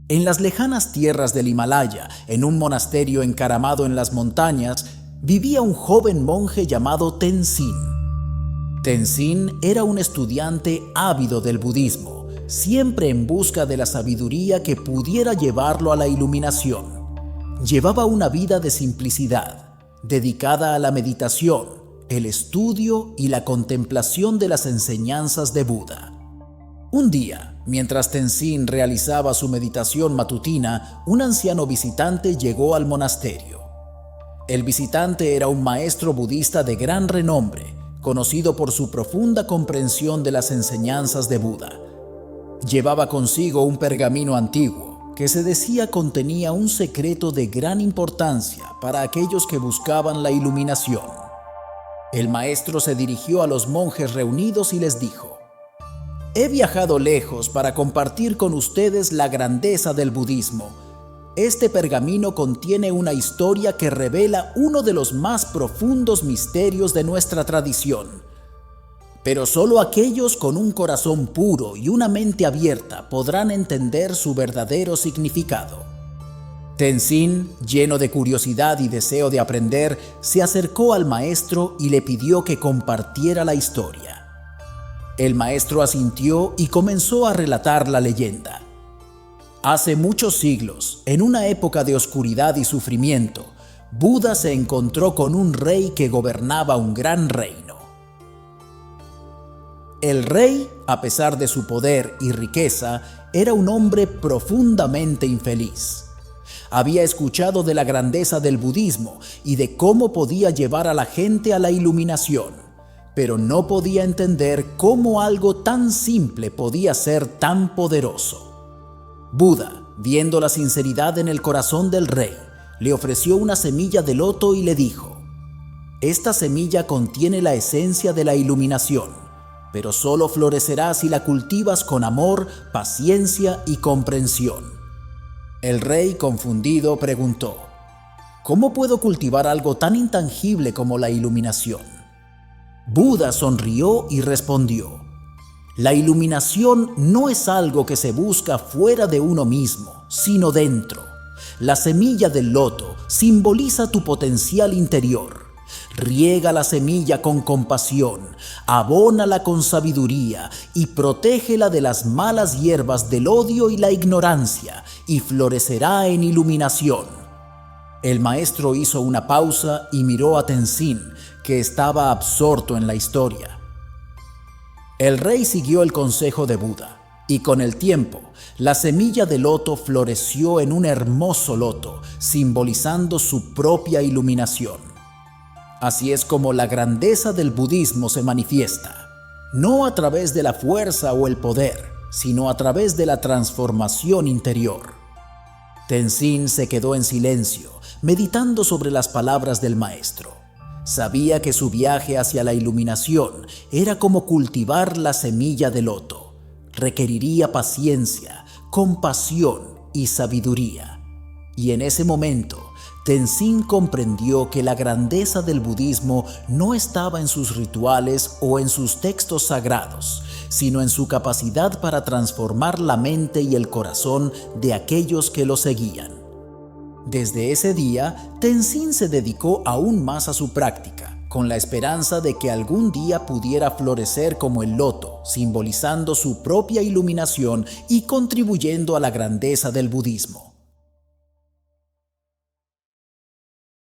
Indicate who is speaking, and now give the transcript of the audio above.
Speaker 1: En las lejanas tierras del Himalaya, en un monasterio encaramado en las montañas, vivía un joven monje llamado Tenzin. Tenzin era un estudiante ávido del budismo, siempre en busca de la sabiduría que pudiera llevarlo a la iluminación. Llevaba una vida de simplicidad, dedicada a la meditación, el estudio y la contemplación de las enseñanzas de Buda. Un día, mientras Tenzin realizaba su meditación matutina, un anciano visitante llegó al monasterio. El visitante era un maestro budista de gran renombre, conocido por su profunda comprensión de las enseñanzas de Buda. Llevaba consigo un pergamino antiguo que se decía contenía un secreto de gran importancia para aquellos que buscaban la iluminación. El maestro se dirigió a los monjes reunidos y les dijo: «He viajado lejos para compartir con ustedes la grandeza del budismo. Este pergamino contiene una historia que revela uno de los más profundos misterios de nuestra tradición. Pero solo aquellos con un corazón puro y una mente abierta podrán entender su verdadero significado». Tenzin, lleno de curiosidad y deseo de aprender, se acercó al maestro y le pidió que compartiera la historia. El maestro asintió y comenzó a relatar la leyenda. Hace muchos siglos, en una época de oscuridad y sufrimiento, Buda se encontró con un rey que gobernaba un gran reino. El rey, a pesar de su poder y riqueza, era un hombre profundamente infeliz. Había escuchado de la grandeza del budismo y de cómo podía llevar a la gente a la iluminación, pero no podía entender cómo algo tan simple podía ser tan poderoso. Buda, viendo la sinceridad en el corazón del rey, le ofreció una semilla de loto y le dijo: «Esta semilla contiene la esencia de la iluminación, pero solo florecerá si la cultivas con amor, paciencia y comprensión». El rey, confundido, preguntó: «¿Cómo puedo cultivar algo tan intangible como la iluminación?». Buda sonrió y respondió: «La iluminación no es algo que se busca fuera de uno mismo, sino dentro. La semilla del loto simboliza tu potencial interior. Riega la semilla con compasión, abónala con sabiduría y protégela de las malas hierbas del odio y la ignorancia, y florecerá en iluminación». El maestro hizo una pausa y miró a Tenzin, que estaba absorto en la historia. El rey siguió el consejo de Buda, y con el tiempo, la semilla de loto floreció en un hermoso loto, simbolizando su propia iluminación. Así es como la grandeza del budismo se manifiesta, no a través de la fuerza o el poder, sino a través de la transformación interior. Tenzin se quedó en silencio, meditando sobre las palabras del maestro. Sabía que su viaje hacia la iluminación era como cultivar la semilla de loto. Requeriría paciencia, compasión y sabiduría. Y en ese momento, Tenzin comprendió que la grandeza del budismo no estaba en sus rituales o en sus textos sagrados, sino en su capacidad para transformar la mente y el corazón de aquellos que lo seguían. Desde ese día, Tenzin se dedicó aún más a su práctica, con la esperanza de que algún día pudiera florecer como el loto, simbolizando su propia iluminación y contribuyendo a la grandeza del budismo.